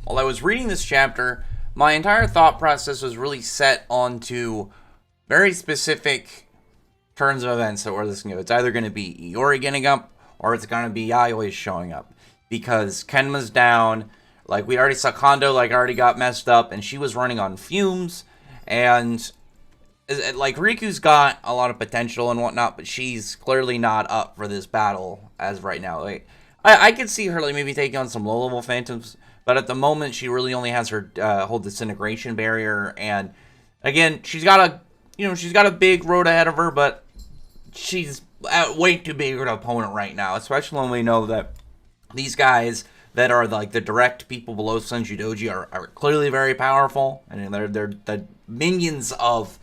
while I was reading this chapter, my entire thought process was really set onto very specific turns of events that we're listening to. It's either going to be Iori getting up, or it's going to be Yayoi showing up. Because Kenma's down, like, we already saw Kondo, like, already got messed up, and she was running on fumes, and, like, Riku's got a lot of potential and whatnot, but she's clearly not up for this battle as of right now. Like, I could see her, like, maybe taking on some low-level phantoms, but at the moment, she really only has her whole disintegration barrier, and, again, she's got a big road ahead of her, but she's way too big of an opponent right now, especially when we know that these guys that are like the direct people below Senjudoji are clearly very powerful, and they're the minions of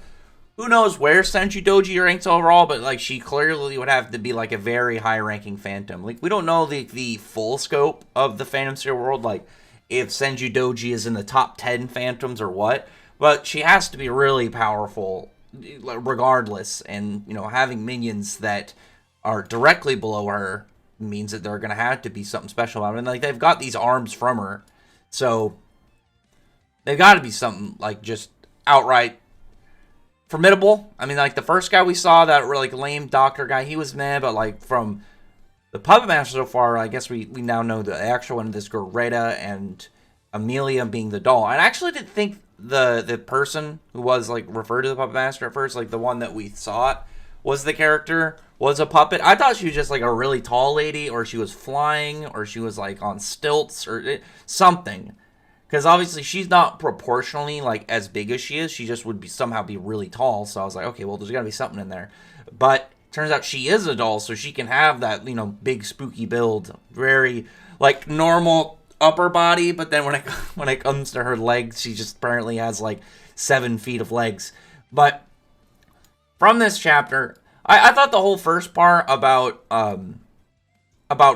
who knows where Senjudoji ranks overall, but like she clearly would have to be like a very high ranking phantom. Like we don't know the full scope of the Phantom Seer world, like if Senjudoji is in the top 10 phantoms or what, but she has to be really powerful regardless, and having minions that are directly below her means that they're going to have to be something special about it. And like they've got these arms from her, so they've got to be something like just outright formidable. I mean, like the first guy we saw, that like lame doctor guy, he was meh, but like from the puppet master so far, I guess we now know the actual one, this girl Reda and Amelia being the doll. And I actually didn't think the person who was like referred to the puppet master at first, like the one that we saw was the character, was a puppet. I thought she was just like a really tall lady, or she was flying, or she was like on stilts or something. Because obviously she's not proportionally like as big as she is. She just would somehow be really tall. So I was like, okay, well, there's got to be something in there. But turns out she is a doll, so she can have that big spooky build, very like normal upper body. But then when it comes to her legs, she just apparently has like 7 feet of legs. But from this chapter, I thought the whole first part about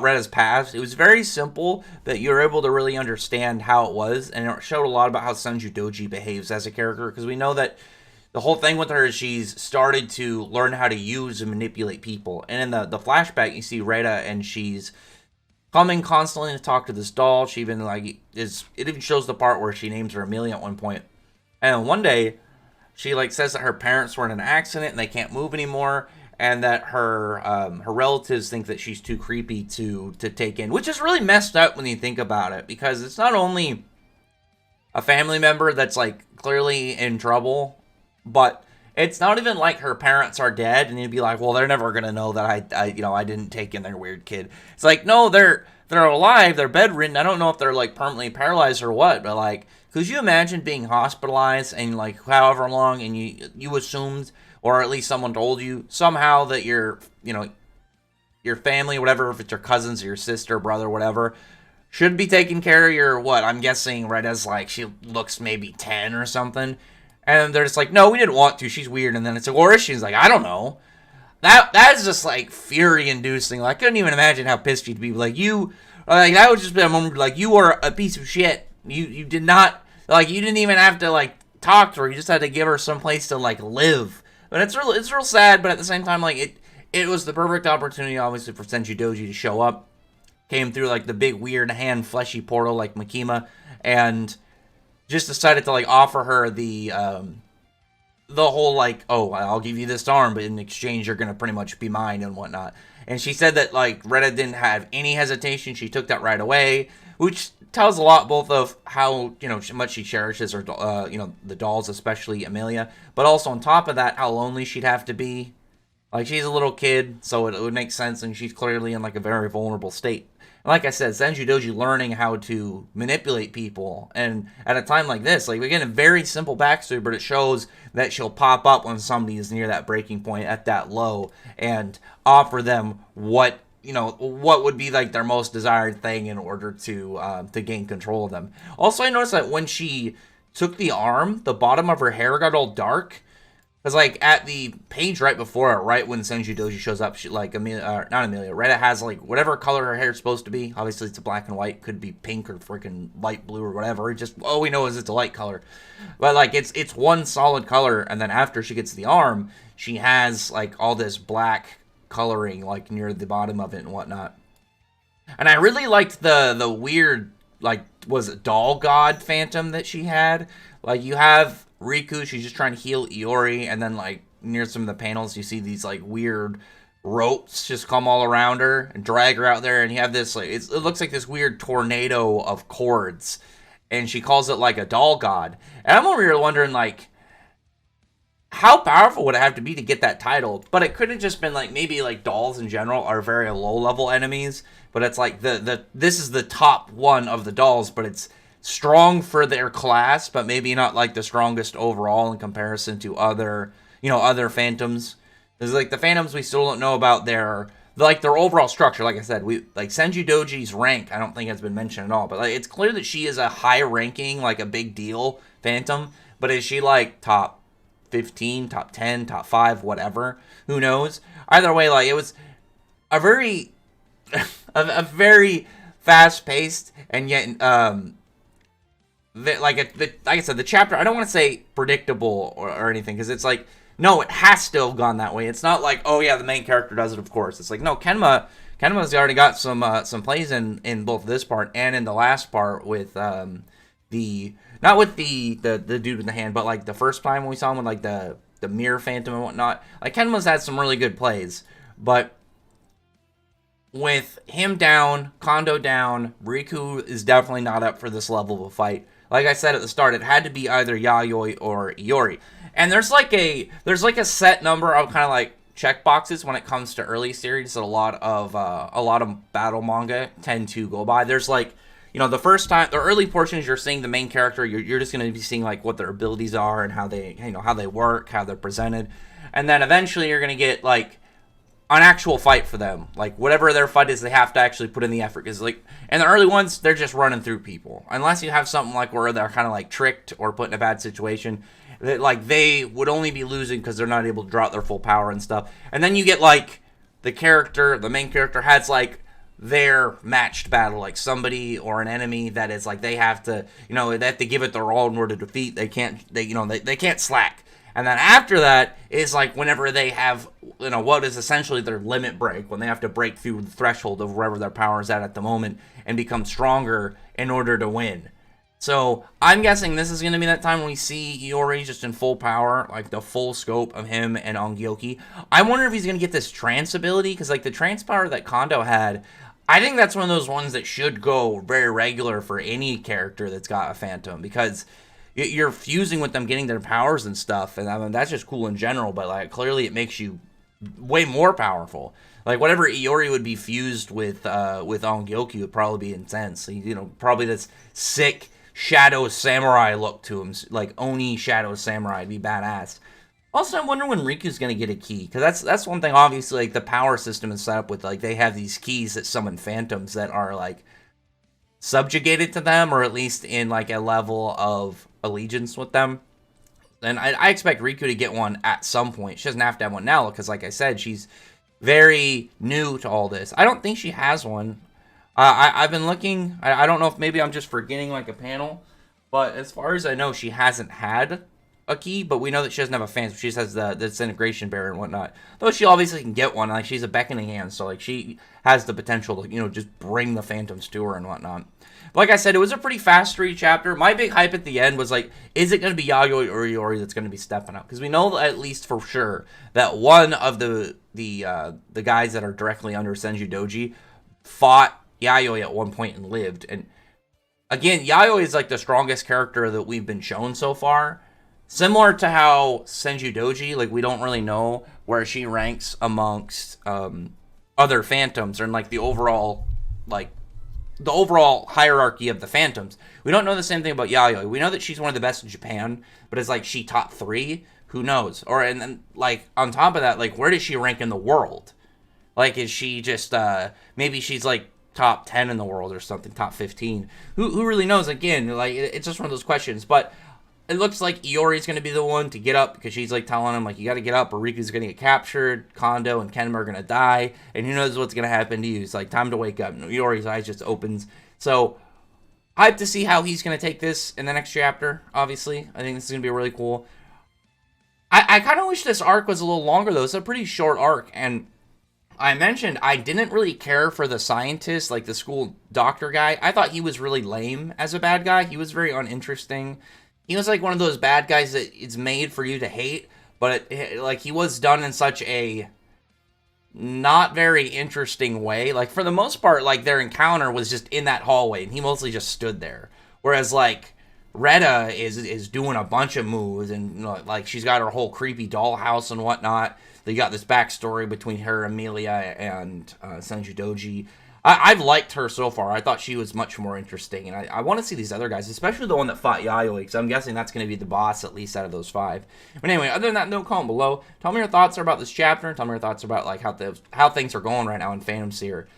Reda's past, it was very simple, that you were able to really understand how it was, and it showed a lot about how Senjudoji behaves as a character, because we know that the whole thing with her is she's started to learn how to use and manipulate people. And in the flashback, you see Reda, and she's coming constantly to talk to this doll. She even it even shows the part where she names her Amelia at one point. And one day, she says that her parents were in an accident and they can't move anymore, and that her relatives think that she's too creepy to take in, which is really messed up when you think about it, because it's not only a family member that's like clearly in trouble, but it's not even like her parents are dead and you'd be like, well, they're never gonna know that I didn't take in their weird kid. It's like, no, they're alive, they're bedridden. I don't know if they're like permanently paralyzed or what, but like, could you imagine being hospitalized and like however long, and you assumed, or at least someone told you somehow, that your family, whatever, if it's your cousins or your sister, brother, whatever, should be taking care of your, what, I'm guessing Reda's like, she looks maybe 10 or something, and they're just like, no, we didn't want to, she's weird. And then it's like, or is she? She's like, I don't know. That is just like fury inducing. Like, I couldn't even imagine how pissed you'd be. Like, that would just be a moment like, you are a piece of shit. You did not, like, you didn't even have to like talk to her. You just had to give her some place to like live. But it's real sad. But at the same time, like it was the perfect opportunity, obviously, for Senjudoji to show up. Came through like the big weird hand fleshy portal like Makima, and just decided to like offer her the whole like, oh, I'll give you this arm, but in exchange you're gonna pretty much be mine and whatnot. And she said that like Reda didn't have any hesitation. She took that right away, which tells a lot both of how much she cherishes her the dolls, especially Amelia, but also on top of that how lonely she'd have to be. Like, she's a little kid, so it would make sense, and she's clearly in like a very vulnerable state. And like I said, Senjudoji learning how to manipulate people, and at a time like this, like, we get a very simple backstory, but it shows that she'll pop up when somebody is near that breaking point at that low, and offer them what would be like their most desired thing in order to gain control of them. Also, I noticed that when she took the arm, the bottom of her hair got all dark. Because, like, at the page right before it, right when Senjudoji shows up, she, like, Reda has, like, whatever color her hair is supposed to be. Obviously, it's a black and white. Could be pink or freaking light blue or whatever. All we know is it's a light color. But, like, it's one solid color, and then after she gets the arm, she has, like, all this black coloring, like, near the bottom of it and whatnot. And I really liked the weird like, was it doll god phantom that she had? Like, you have Riku, she's just trying to heal Iori, and then, like, near some of the panels, you see these, like, weird ropes just come all around her and drag her out there, and you have this, like, it looks like this weird tornado of cords, and she calls it, like, a doll god. And I'm over here wondering, like, how powerful would it have to be to get that title? But it could have just been, like, maybe, like, dolls in general are very low-level enemies, but it's like this is the top one of the dolls, but it's strong for their class, but maybe not like the strongest overall in comparison to other, other phantoms. There's like the phantoms we still don't know about their overall structure. Like I said, we like Senjudoji's rank. I don't think has been mentioned at all, but like it's clear that she is a high ranking, like a big deal phantom. But is she like top 15, top 10, top 5, whatever? Who knows? Either way, like it was a very a very fast-paced and yet like I said, the chapter, I don't want to say predictable or anything, because it's like, no, it has to have gone that way. It's not like, oh yeah, the main character does it, of course. It's like, no, Kenma's already got some plays in both this part and in the last part with the not with the dude with the hand, but like the first time when we saw him with like the mirror phantom and whatnot. Like Kenma's had some really good plays, but with him down, Kondo down, Riku is definitely not up for this level of a fight. Like I said at the start, it had to be either Yayoi or Iori. And there's like a set number of kind of like checkboxes when it comes to early series that a lot of battle manga tend to go by. There's like, the first time, the early portions, you're seeing the main character, you're just going to be seeing like what their abilities are and how they, how they work, how they're presented. And then eventually you're going to get like an actual fight for them. Like, whatever their fight is, they have to actually put in the effort. Because, like, in the early ones, they're just running through people. Unless you have something, like, where they're kind of, like, tricked or put in a bad situation. That, like, they would only be losing because they're not able to draw out their full power and stuff. And then you get, like, the main character has, like, their matched battle. Like, somebody or an enemy that is, like, they have to give it their all in order to defeat. They can't slack. And then after that is like whenever they have, what is essentially their limit break, when they have to break through the threshold of wherever their power is at the moment and become stronger in order to win. So I'm guessing this is going to be that time when we see Iori just in full power, like the full scope of him and Ongyoki. I wonder if he's going to get this trance ability, because like the trance power that Kondo had, I think that's one of those ones that should go very regular for any character that's got a phantom, because you're fusing with them getting their powers and stuff, and I mean that's just cool in general, but like clearly it makes you way more powerful. Like whatever Iori would be fused with Ongyoki would probably be intense. Probably this sick shadow samurai look to him, like Oni shadow samurai, would be badass. Also, I wonder when Riku's gonna get a key, because that's one thing. Obviously, like the power system is set up with like they have these keys that summon phantoms that are like subjugated to them, or at least in like a level of allegiance with them. And I expect Riku to get one at some point. She doesn't have to have one now, because like I said, she's very new to all this. I don't think she has one. I've been looking. I don't know if maybe I'm just forgetting like a panel, but as far as I know, she hasn't had a key, but we know that she doesn't have a phantom. She just has the disintegration barrier and whatnot. Though she obviously can get one. Like, she's a beckoning hand, so like she has the potential to, just bring the phantoms to her and whatnot. But like I said, it was a pretty fast 3 chapter. My big hype at the end was like, is it going to be Yayoi or Iori that's going to be stepping up? Because we know at least for sure that one of the guys that are directly under Senjudoji fought Yayoi at one point and lived. And again, Yayoi is like the strongest character that we've been shown so far. Similar to how Senjudoji, like we don't really know where she ranks amongst other phantoms, or in like the overall hierarchy of the phantoms. We don't know the same thing about Yayoi. We know that she's one of the best in Japan, but is like she top 3? Who knows? Or and then like on top of that, like where does she rank in the world? Like is she just maybe she's like top 10 in the world or something, top 15? Who really knows? Again, like it's just one of those questions, but it looks like Iori's going to be the one to get up, because she's like telling him like you got to get up or Riku's going to get captured, Kondo and Kenma are going to die, and who knows what's going to happen to you. It's like time to wake up. And Iori's eyes just opens. So hyped to see how he's going to take this in the next chapter. Obviously, I think this is going to be really cool. I kind of wish this arc was a little longer though. It's a pretty short arc, and I mentioned I didn't really care for the scientist, like the school doctor guy. I thought he was really lame as a bad guy. He was very uninteresting. He was like one of those bad guys that it's made for you to hate, but like he was done in such a not very interesting way. Like for the most part, like their encounter was just in that hallway, and he mostly just stood there. Whereas like Retta is doing a bunch of moves, and you know, like she's got her whole creepy dollhouse and whatnot. They got this backstory between her, Amelia, and Senjudoji. I've liked her so far. I thought she was much more interesting, and I want to see these other guys, especially the one that fought Yayoi, because I'm guessing that's going to be the boss, at least out of those 5. But anyway, other than that, no, comment below. Tell me your thoughts about this chapter. Tell me your thoughts about like how things are going right now in Phantom Seer.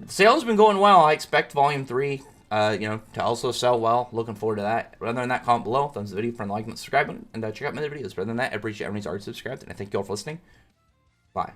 Sales been going well. I expect Volume 3, to also sell well. Looking forward to that. But other than that, comment below. Thumbs the video for a like and subscribe button, and check out my other videos. But other than that, I appreciate everybody's already subscribed, and I thank you all for listening. Bye.